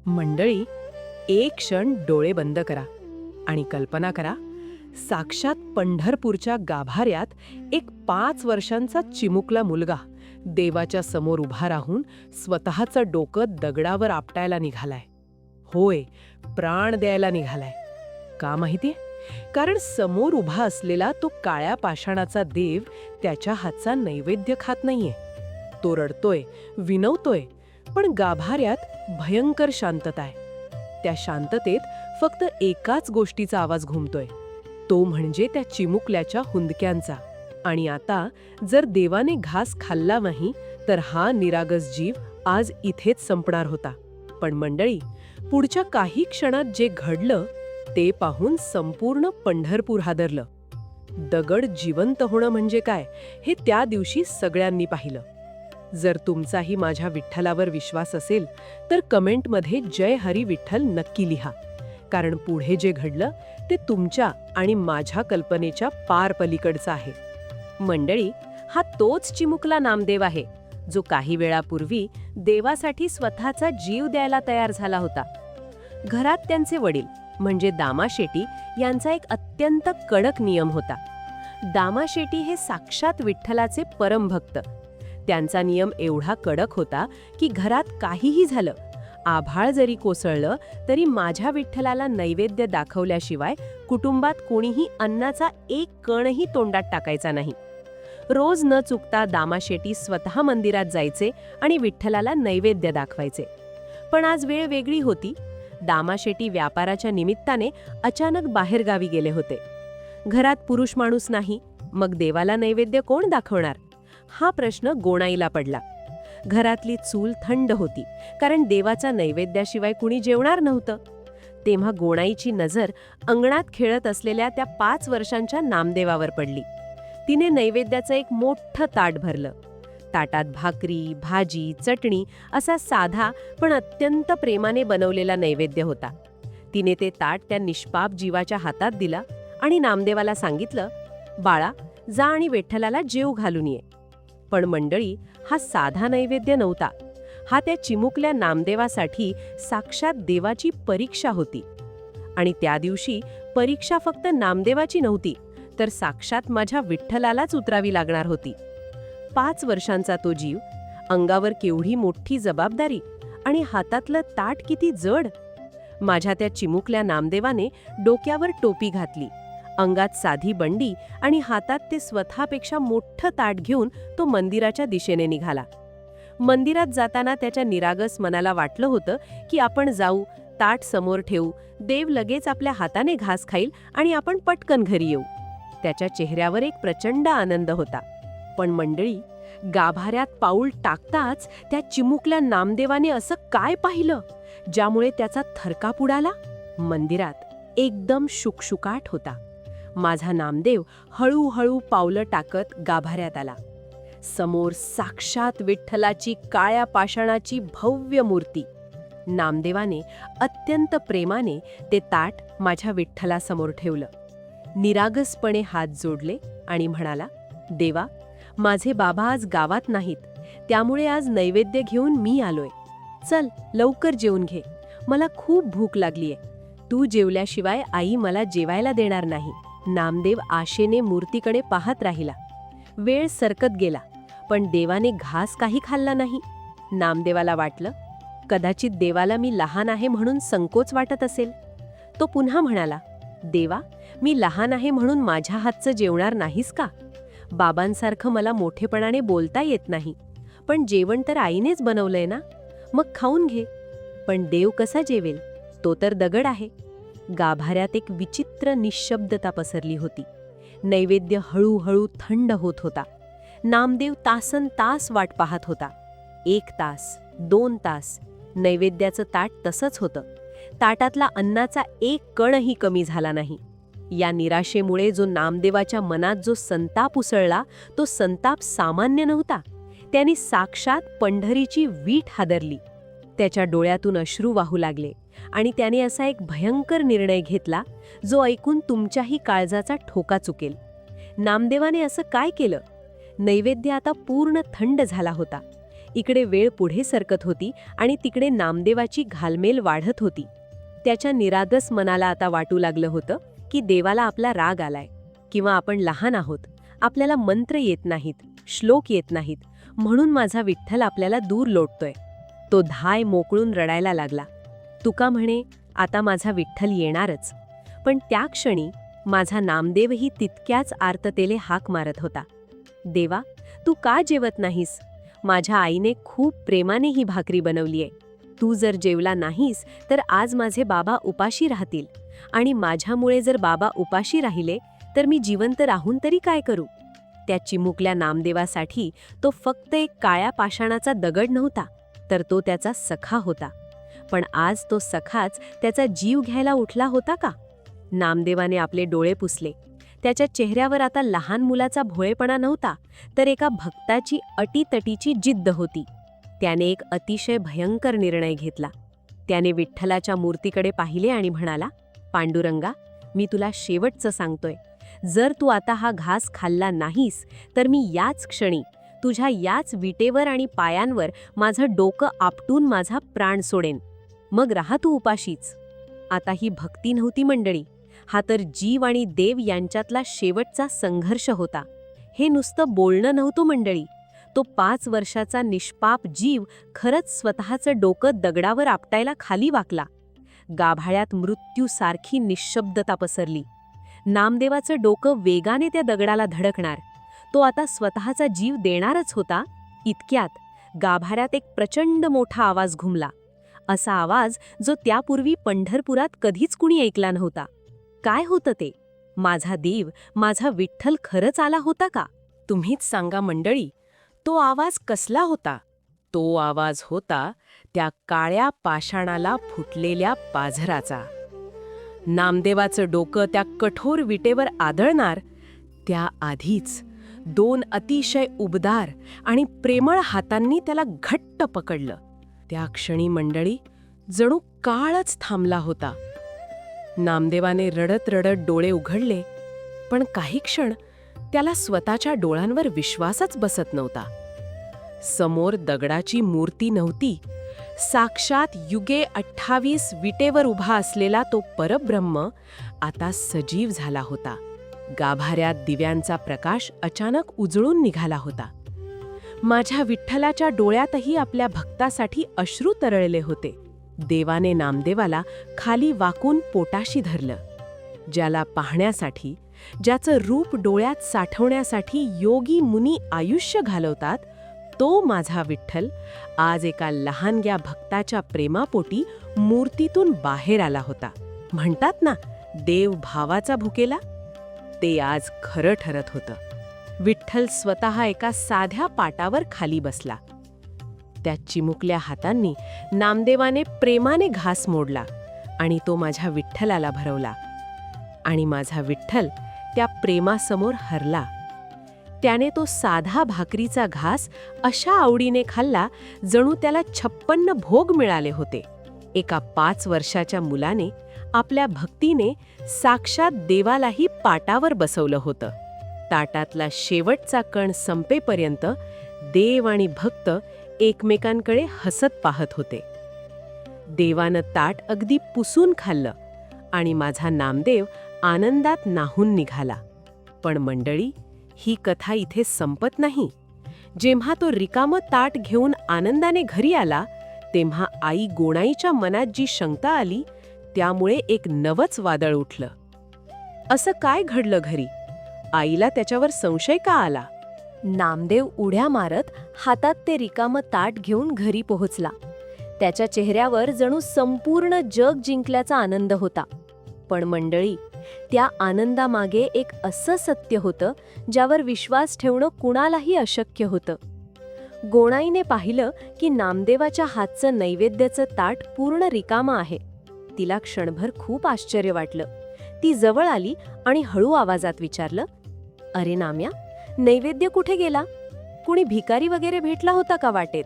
मंडळी, एक क्षण डोळे बंद करा आणि कल्पना करा, साक्षात पंढरपूरच्या गाभाऱ्यात एक 5 वर्षांचा चिमुकला मुलगा देवाच्या समोर उभा राहून स्वतःचं डोकं दगडावर आपटायला निघालाय. होय, प्राण द्यायला निघालाय. का माहितीये? कारण समोर उभा असलेला तो काळ्या पाषाणाचा देव त्याच्या हातचा नैवेद्य खात नाहीये. तो रडतोय, विनवतोय, पण गाभाऱ्यात भयंकर शांतता आहे. त्या शांततेत फक्त एकाच गोष्टीचा आवाज घुमतोय, तो म्हणजे त्या चिमुकल्याच्या हुंदक्यांचा. आणि आता जर देवाने घास खाल्ला नाही तर हा निरागस जीव आज इथेच संपणार होता. पण मंडळी, पुढच्या काही क्षणात जे घडलं ते पाहून संपूर्ण पंढरपूर हादरलं. दगड जिवंत होणं म्हणजे काय हे त्या दिवशी सगळ्यांनी पाहिलं. जर तुमचाही माझ्या विठ्ठलावर विश्वास असेल तर कमेंटमध्ये जय हरी विठ्ठल नक्की लिहा. कारण पुढे जे घडलं ते तुमच्या आणि माझ्या कल्पनेच्या पार पलीकडचं आहे. मंडळी, हा तोच चिमुकला नामदेव आहे जो काही वेळापूर्वी देवासाठी स्वतःचा जीव द्यायला तयार झाला होता. घरात त्यांचे वडील म्हणजे दामाशेटी यांचा एक अत्यंत कडक नियम होता. दामाशेटी हे साक्षात विठ्ठलाचे परमभक्त. त्यांचा नियम एवढा कडक होता की घरात काहीही झालं, आभाळ जरी कोसळलं तरी माझ्या विठ्ठलाला नैवेद्य दाखवल्याशिवाय कुटुंबात कोणीही अन्नाचा एक कणही तोंडात टाकायचा नाही. रोज न चुकता दामाशेटी स्वतः मंदिरात जायचे आणि विठ्ठलाला नैवेद्य दाखवायचे. पण आज वेळ वेगळी होती. दामाशेटी व्यापाराच्या निमित्ताने अचानक बाहेरगावी गेले होते. घरात पुरुष माणूस नाही, मग देवाला नैवेद्य कोण दाखवणार? हा प्रश्न गोणाईला पडला. घरातली चूल थंड होती, कारण देवाचा नैवेद्याशिवाय कुणी जेवणार नव्हतं. तेव्हा गोणाईची नजर अंगणात खेळत असलेल्या त्या 5 वर्षांच्या नामदेवावर पडली. तिने नैवेद्याचं एक मोठं ताट भरलं. ताटात भाकरी, भाजी, चटणी असा साधा पण अत्यंत प्रेमाने बनवलेला नैवेद्य होता. तिने ते ताट त्या निष्पाप जीवाच्या हातात दिला आणि नामदेवाला सांगितलं, बाळा, जा आणि विठ्ठलाला जेव घालून ये. पण मंडळी, हा साधा नैवेद्य नव्हता. हा त्या चिमुकल्या नामदेवासाठी साक्षात देवाची परीक्षा होती. आणि त्या दिवशी परीक्षा फक्त नामदेवाची नव्हती, तर साक्षात माझ्या विठ्ठलालाच उतरावी लागणार होती. 5 वर्षांचा तो जीव, अंगावर केवढी मोठी जबाबदारी आणि हातातलं ताट किती जड. माझ्या त्या चिमुकल्या नामदेवाने डोक्यावर टोपी घातली, अंगात साधी बंडी आणि हातात ते स्वतःपेक्षा मोठं ताट घेऊन तो मंदिराच्या दिशेने निघाला. मंदिरात जाताना त्याच्या निरागस मनाला वाटलं होतं की आपण जाऊ, ताट समोर ठेवू, देव लगेच आपल्या हाताने घास खाईल आणि आपण पटकन घरी येऊ. त्याच्या चेहऱ्यावर एक प्रचंड आनंद होता. पण मंडळी, गाभाऱ्यात पाऊल टाकताच त्या चिमुकल्या नामदेवाने असं काय पाहिलं ज्यामुळे त्याचा थरकाप उडाला? मंदिरात एकदम शुकशुकाट होता. माझा नामदेव हळूहळू पावलं टाकत गाभाऱ्यात आला. समोर साक्षात विठ्ठलाची काळ्या पाषाणाची भव्य मूर्ती. नामदेवाने अत्यंत प्रेमाने ते ताट माझ्या विठ्ठलासमोर ठेवलं. निरागसपणे हात जोडले आणि म्हणाला, देवा, माझे बाबा आज गावात नाहीत, त्यामुळे आज नैवेद्य घेऊन मी आलोय. चल, लवकर जेवून घे, मला खूप भूक लागलीये. तू जेवल्याशिवाय आई मला जेवायला देणार नाही. नामदेव आशेने मूर्तीकडे पाहत राहिला. वेळ सरकत गेला, पण देवाने घास काही खाल्ला नाही. नामदेवाला वाटलं, कदाचित देवाला मी लहान आहे म्हणून संकोच वाटत असेल. तो पुन्हा म्हणाला, देवा, मी लहान आहे म्हणून माझ्या हातचं जेवणार नाहीस का? बाबांसारखं मला मोठेपणाने बोलता येत नाही, पण जेवण तर आईनेच बनवलंय ना, मग खाऊन घे. पण देव कसा जेवेल? तो तर दगड आहे. गाभाऱ्यात एक विचित्र निशब्दता पसरली होती. नैवेद्य हळूहळू थंड होत होता. नामदेव तासन तास वाट पाहत होता. 1 तास, 2 तास. नैवेद्याचं ताट तसंच होतं. ताटातला अन्नाचा एक कणही कमी झाला नाही. या निराशेमुळे जो नामदेवाच्या मनात जो संताप उसळला, तो संताप सामान्य नव्हता. त्याने साक्षात पंढरीची वीट हादरली. त्याच्या डोळ्यातून अश्रू वाहू लागले आणि त्याने असा एक भयंकर निर्णय घेतला जो ऐकून तुमच्याही काळजाचा ठोका चुकेल. नामदेवाने असं काय केलं? नैवेद्य आता पूर्ण थंड झाला होता. इकडे वेळ पुढे सरकत होती आणि तिकडे नामदेवाची घालमेल वाढत होती. त्याच्या निरागस मनाला आता वाटू लागलं होतं की देवाला आपला राग आलाय, किंवा आपण लहान आहोत, आपल्याला मंत्र येत नाहीत, श्लोक येत नाहीत, म्हणून माझा विठ्ठल आपल्याला दूर लोटतोय. तो धाय मोकळून रडायला लागला. तुका म्हणे, आता माझा विठ्ठल येणारच. पण त्या क्षणी माझा नामदेवही तितक्याच आर्ततेने हाक मारत होता. देवा, तू का जेवत नाहीस? माझ्या आईने खूप प्रेमाने ही भाकरी बनवलीये. तू जर जेवला नाहीस तर आज माझे बाबा उपाशी राहतील, आणि माझ्यामुळे जर बाबा उपाशी राहिले तर मी जिवंत राहून तरी काय करू? त्या चिमुकल्या नामदेवासाठी तो फक्त एक काळ्या पाषाणाचा दगड नव्हता, तर तो त्याचा सखा होता. पण आज तो सखाच त्याचा जीव घ्यायला उठला होता का? नामदेवाने आपले डोळे पुसले. त्याच्या चेहऱ्यावर आता लहान मुलाचा भोळेपणा नव्हता, तर एका भक्ताची अटीतटीची जिद्द होती. त्याने एक अतिशय भयंकर निर्णय घेतला. त्याने विठ्ठलाच्या मूर्तीकडे पाहिले आणि म्हणाला, पांडुरंगा, मी तुला शेवटचं सांगतोय, जर तू आता हा घास खाल्ला नाहीस तर मी याच क्षणी तुझ्या याच विटेवर आणि पायांवर माझं डोकं आपटून माझा प्राण सोडेन. मग राहा तू उपाशीच. आता ही भक्ती नव्हती मंडळी, हा तर जीव आणि देव यांच्यातला शेवटचा संघर्ष होता. हे नुसतं बोलणं नव्हतं मंडळी. तो 5 वर्षाचा निष्पाप जीव खरंच स्वतःचं डोकं दगडावर आपटायला खाली वाकला. गाभाळ्यात मृत्यूसारखी निश्शब्दता पसरली. नामदेवाचं डोकं वेगाने त्या दगडाला धडकणार. तो आता स्वतःचा जीव देणारच होता. इतक्यात गाभाऱ्यात एक प्रचंड मोठा आवाज घुमला. असा आवाज जो त्यापूर्वी पंढरपुरात कधीच कुणी ऐकला नव्हता. काय होतं ते? माझा देव, माझा विठ्ठल खरंच आला होता का? तुम्हीच सांगा मंडळी, तो आवाज कसला होता? तो आवाज होता त्या काळ्या पाषाणाला फुटलेल्या पाझराचा. नामदेवाचं डोकं त्या कठोर विटेवर आदळणार त्याआधीच 2 अतिशय उबदार आणि प्रेमळ हातांनी त्याला घट्ट पकडलं. त्या क्षणी मंडळी, जणू काळच थांबला होता. नामदेवाने रडत रडत डोळे उघडले, पण काही क्षण त्याला स्वतःच्या डोळ्यांवर विश्वासच बसत नव्हता. समोर दगडाची मूर्ती नव्हती, साक्षात युगे 28 विटेवर उभा असलेला तो परब्रह्म आता सजीव झाला होता. गाभाऱ्यात दिव्यांचा प्रकाश अचानक उजळून निघाला होता. माझ्या विठ्ठलाच्या डोळ्यातही आपल्या भक्तासाठी अश्रू तरळले होते. देवाने नामदेवाला खाली वाकून पोटाशी धरलं. ज्याला पाहण्यासाठी, ज्याचं रूप डोळ्यात साठवण्यासाठी योगी मुनी आयुष्य घालवतात, तो माझा विठ्ठल आज एका लहानग्या भक्ताच्या प्रेमापोटी मूर्तीतून बाहेर आला होता. म्हणतात ना, देव भावाचा भुकेला, ते आज खरं ठरत होतं. विठ्ठल स्वतः एका साध्या पाटावर खाली बसला. त्या चिमुकल्या हातांनी नामदेवाने प्रेमाने घास मोडला आणि तो माझ्या विठ्ठलाला भरवला. आणि माझा विठ्ठल त्या प्रेमासमोर हरला. त्याने तो साधा भाकरीचा घास अशा आवडीने खाल्ला जणू त्याला 56 भोग मिळाले होते. एका 5 वर्षाच्या मुलाने आपल्या भक्तीने साक्षात देवालाही पाटावर बसवलं होतं. ताटातला शेवटचा कण संपेपर्यंत देव आणि भक्त एकमेकांकडे हसत पाहत होते. देवानं ताट अगदी पुसून खाल्लं आणि माझा नामदेव आनंदात नाहून निघाला. पण मंडळी, ही कथा इथे संपत नाही. जेव्हा तो रिकामं ताट घेऊन आनंदाने घरी आला, तेव्हा आई गोणाईच्या मनात जी शंका आली, त्यामुळे एक नवच वादळ उठलं. असं काय घडलं घरी? आईला त्याच्यावर संशय का आला? नामदेव उड्या मारत हातात ते रिकामं ताट घेऊन घरी पोहोचला. त्याच्या चेहऱ्यावर जणू संपूर्ण जग जिंकल्याचा आनंद होता. पण मंडळी, त्या आनंदामागे एक असं सत्य होतं ज्यावर विश्वास ठेवणं कुणालाही अशक्य होतं. गोणाईने पाहिलं की नामदेवाच्या हातचं नैवेद्याचं ताट पूर्ण रिकामं आहे. तिला क्षणभर खूप आश्चर्य वाटलं. ती जवळ आली आणि हळू आवाजात विचारलं, अरे नाम्या, नैवेद्य कुठे गेला? कुणी भिकारी वगैरे भेटला होता का वाटेत?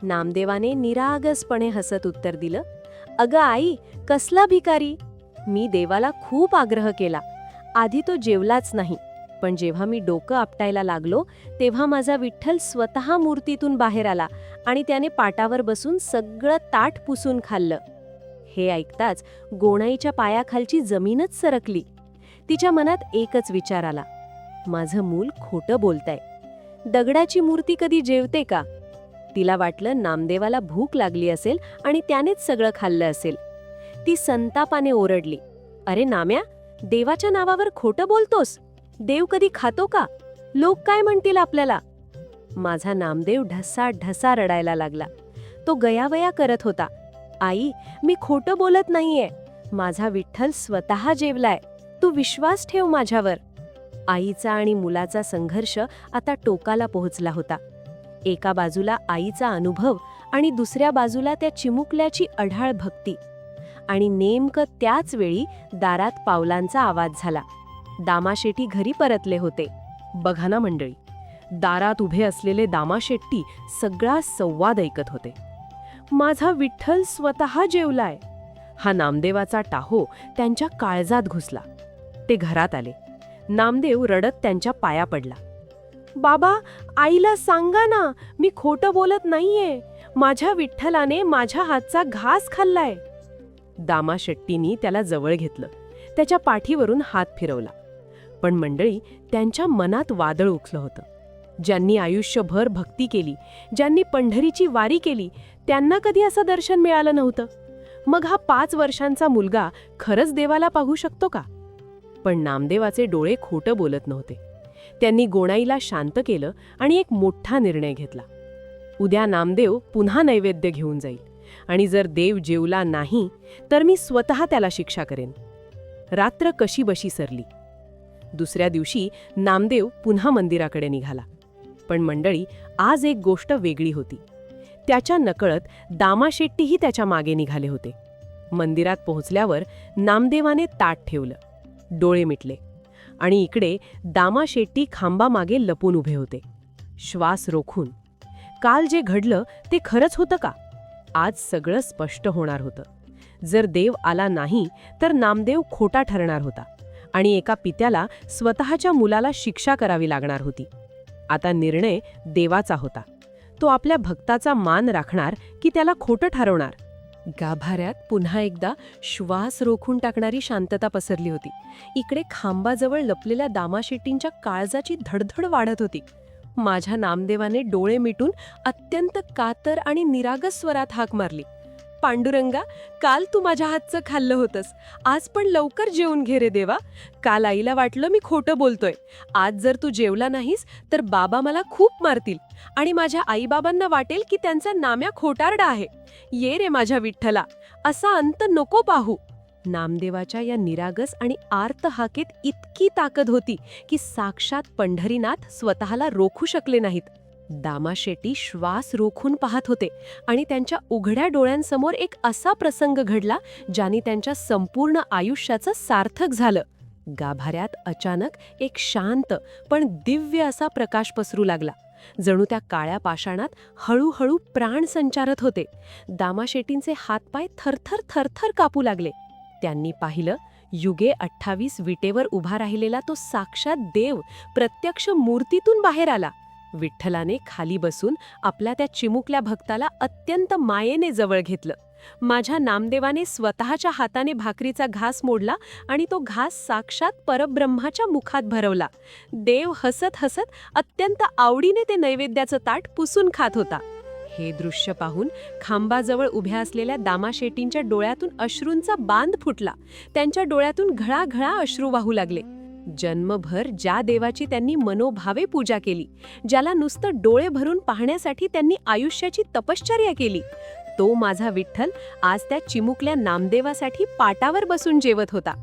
नामदेवाने निरागसपणे हसत उत्तर दिलं, अगं आई, कसला भिकारी? मी देवाला खूप आग्रह केला. आधी तो जेवलाच नाही. पण जेव्हा मी डोकं आपटायला लागलो तेव्हा माझा विठ्ठल स्वतः मूर्तीतून बाहेर आला आणि त्याने पाटावर बसून सगळं ताट पुसून खाल्लं. हे ऐकताच गोणाईच्या पायाखालची जमीनच सरकली. तिच्या मनात एकच विचार आला, माझं मूल खोटं बोलतंय. दगडाची मूर्ती कधी जेवते का? तिला वाटलं नामदेवाला भूक लागली असेल आणि त्यानेच सगळं खाल्लं असेल. ती संतापाने ओरडली, अरे नाम्या, देवाच्या नावावर खोटं बोलतोस? देव कधी खातो का? लोक काय म्हणतील आपल्याला? माझा नामदेव ढसा ढसा रडायला लागला. तो गयावया करत होता, आई, मी खोटं बोलत नाहीये. माझा विठ्ठल स्वतः जेवलाय. तू विश्वास ठेव माझ्यावर. आईचा आणि मुलाचा संघर्ष आता टोकाला पोहोचला होता. एका बाजूला आईचा अनुभव आणि दुसऱ्या बाजूला त्या चिमुकल्याची अढाळ भक्ती. आणि नेमकं त्याच वेळी दारात पावलांचा आवाज झाला. दामाशेट्टी घरी परतले होते. बघा ना मंडळी, दारात उभे असलेले दामाशेट्टी सगळा संवाद ऐकत होते. माझा विठ्ठल स्वतः जेवलाय, हा नामदेवाचा टाहो त्यांच्या काळजात घुसला. ते घरात आले. नामदेव रडत त्यांच्या पाया पडला. बाबा, आईला सांगा ना, मी खोटं बोलत नाहीये. माझ्या विठ्ठलाने माझ्या हातचा घास खाल्लाय. दामाशेट्टींनी त्याला जवळ घेतलं, त्याच्या पाठीवरून हात फिरवला. पण मंडळी, त्यांच्या मनात वादळ उठलं होतं. ज्यांनी आयुष्यभर भक्ती केली, ज्यांनी पंढरीची वारी केली, त्यांना कधी असं दर्शन मिळालं नव्हतं. मग हा 5 वर्षांचा मुलगा खरंच देवाला पाहू शकतो का? पण नामदेवाचे डोळे खोटं बोलत नव्हते. त्यांनी गोणाईला शांत केलं आणि एक मोठा निर्णय घेतला. उद्या नामदेव पुन्हा नैवेद्य घेऊन जाईल आणि जर देव जेवला नाही तर मी स्वतः त्याला शिक्षा करेन. रात्र कशीबशी सरली. दुसऱ्या दिवशी नामदेव पुन्हा मंदिराकडे निघाला. पण मंडळी, आज एक गोष्ट वेगळी होती. त्याच्या नकळत दामाशेट्टीही त्याच्या मागे निघाले होते. मंदिरात पोहोचल्यावर नामदेवाने ताट ठेवलं, डोळे मिटले आणि इकडे दामाशेट्टी खांबामागे लपून उभे होते, श्वास रोखून. काल जे घडलं ते खरंच होतं का? आज सगळं स्पष्ट होणार होतं. जर देव आला नाही तर नामदेव खोटा ठरणार होता आणि एका पित्याला स्वतःच्या मुलाला शिक्षा करावी लागणार होती. आता निर्णय देवाचा होता. तो आपल्या भक्ताचा मान राखणार की त्याला खोटं ठरवणार? गाभाऱ्यात पुन्हा एकदा श्वास रोखून टाकणारी शांतता पसरली होती. इकडे खांबाजवळ लपलेल्या दामाशेट्टींच्या काळजाची धडधड वाढत होती. माझ्या नामदेवाने डोळे मिटून अत्यंत कातर आणि निरागस स्वरात हाक मारली, पांडुरंगा, काल तू माझ्या हातचं खाल्लं होतंस. आज पण लवकर जेवून घे रे देवा. काल आईला वाटलं मी खोटं बोलतोय. आज जर तू जेवला नाहीस तर बाबा मला खूप मारतील आणि माझ्या आईबाबांना वाटेल की त्यांचा नाम्या खोटारडा आहे. ये रे माझ्या विठ्ठला, असा अंत नको पाहू. नामदेवाच्या या निरागस आणि आर्त हाकेत इतकी ताकद होती की साक्षात पंढरीनाथ स्वतःला रोखू शकले नाहीत. दामाशेट्टी श्वास रोखून पाहत होते आणि त्यांच्या उघड्या डोळ्यांसमोर एक असा प्रसंग घडला ज्याने त्यांच्या संपूर्ण आयुष्याचं सार्थक झालं. गाभाऱ्यात अचानक एक शांत पण दिव्य असा प्रकाश पसरू लागला. जणू त्या काळ्या पाषाणात हळूहळू प्राण संचारत होते. दामाशेट्टींचे हातपाय थरथर थरथर कापू लागले. त्यांनी पाहिलं, युगे 28 विटेवर उभा राहिलेला तो साक्षात देव प्रत्यक्ष मूर्तीतून बाहेर आला. विठ्ठलाने खाली बसून आपल्या त्या चिमुकल्या भक्ताला अत्यंत मायेने जवळ घेतलं. माझ्या नामदेवाने स्वतःच्या हाताने भाकरीचा घास मोडला आणि तो घास साक्षात परब्रह्माच्या मुखात भरवला. देव हसत हसत अत्यंत आवडीने ते नैवेद्याचं ताट पुसून खात होता. हे दृश्य पाहून खांबाजवळ उभ्या असलेल्या दामाशेट्टींच्या डोळ्यातून अश्रूंचा बांध फुटला. त्यांच्या डोळ्यातून घळाघळा अश्रू वाहू लागले. जन्मभर ज्या देवाची त्यांनी मनोभावे पूजा केली, ज्याला नुसतं डोळे भरून पाहण्यासाठी त्यांनी आयुष्याची तपश्चर्या केली, तो माझा विठ्ठल आज त्या चिमुकल्या नामदेवासाठी पाटावर बसून जेवत होता.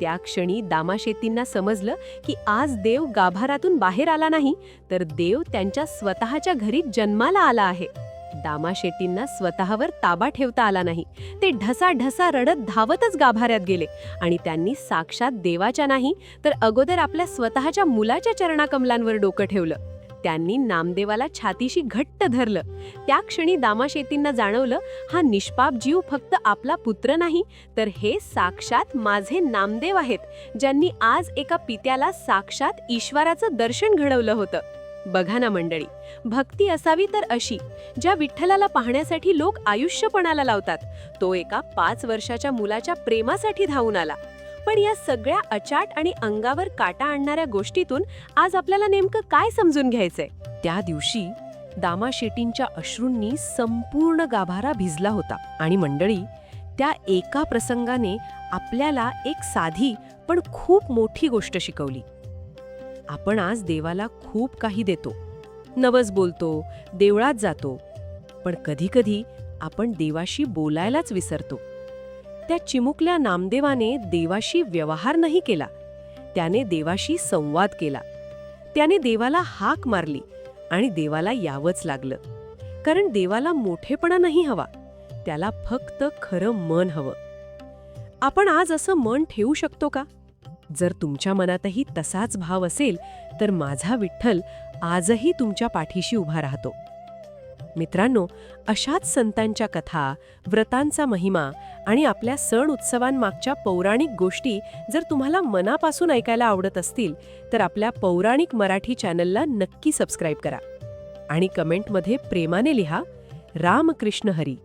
त्या क्षणी दामाशेट्टींना समजलं की आज देव गाभारातून बाहेर आला नाही, तर देव त्यांच्या स्वतःच्या घरी जन्माला आला आहे. दामाशेट्टींना स्वतःवर ताबा ठेवता आला नाही. ते ढसाढसा रडत धावतच गाभाऱ्यात गेले आणि त्यांनी साक्षात देवाच्या नाही तर अगोदर आपल्या स्वतःच्या मुलाच्या चरणाकमलांवर डोकं ठेवलं. त्यांनी नामदेवाला छातीशी घट्ट धरलं. त्या क्षणी दामाशेट्टींना जाणवलं, हा निष्पाप जीव फक्त आपला पुत्र नाही, तर हे साक्षात माझे नामदेव आहेत, ज्यांनी आज एका पित्याला साक्षात ईश्वराचं दर्शन घडवलं होतं. बघा ना मंडळी, भक्ती असावी तर अशी, ज्या विठ्ठलाला पाहण्यासाठी लोक आयुष्य पणाला लावतात. तो एका 5 वर्षाच्या मुलाच्या प्रेमासाठी धावून आला. पण या सगळ्या अचाट आणि अंगावर काटा आणणाऱ्या गोष्टीतून आज आपल्याला नेमकं काय समजून घ्यायचंय? त्या दिवशी दामाशेट्टींच्या अश्रूंनी संपूर्ण गाभारा भिजला होता. आणि मंडळी, त्या एका प्रसंगाने आपल्याला एक साधी पण खूप मोठी गोष्ट शिकवली. आपण आज देवाला खूप काही देतो, नवस बोलतो, देवळात जातो, पण कधीकधी आपण देवाशी बोलायलाच विसरतो. त्या चिमुकल्या नामदेवाने देवाशी व्यवहार नाही केला, त्याने देवाशी संवाद केला. त्याने देवाला हाक मारली आणि देवाला यावंच लागलं. कारण देवाला मोठेपणा नाही हवा, त्याला फक्त खरं मन हवं. आपण आज असं मन ठेवू शकतो का? जर तुमच्या मनातही तसाच भाव असेल, तर माझा विठ्ठल आजही तुमच्या पाठीशी उभा राहतो. मित्रांनो, अशाच संतांच्या कथा, व्रतांचा महिमा आणि आपल्या सण उत्सवांमागच्या पौराणिक गोष्टी जर तुम्हाला मनापासून ऐकायला आवडत असतील, तर आपल्या पौराणिक मराठी चॅनलला नक्की सबस्क्राईब करा आणि कमेंटमध्ये प्रेमाने लिहा, रामकृष्ण हरी.